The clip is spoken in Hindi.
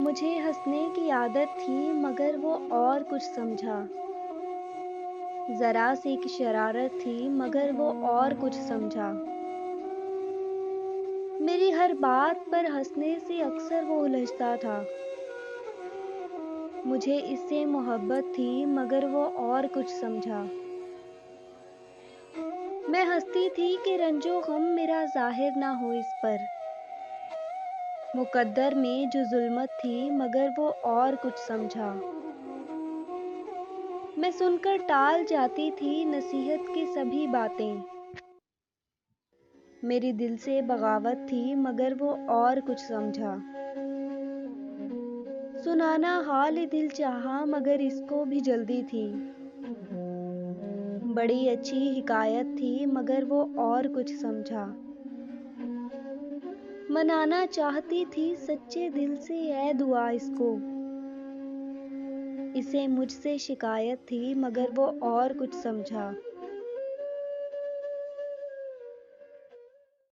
मुझे हंसने की आदत थी मगर वो और कुछ समझा। जरा सी एक शरारत थी मगर वो और कुछ समझा। मेरी हर बात पर हंसने से अक्सर वो उलझता था। मुझे इससे मोहब्बत थी मगर वो और कुछ समझा। मैं हंसती थी कि रंजो गम मेरा जाहिर ना हो इस पर। मुकद्दर में जो जुल्मत थी मगर वो और कुछ समझा। मैं सुनकर टाल जाती थी नसीहत की सभी बातें। मेरी दिल से बगावत थी मगर वो और कुछ समझा। सुनाना हाल दिल चाहा मगर इसको भी जल्दी थी। बड़ी अच्छी हिकायत थी मगर वो और कुछ समझा। मनाना चाहती थी सच्चे दिल से ऐ दुआ इसको। इसे मुझसे शिकायत थी मगर वो और कुछ समझा।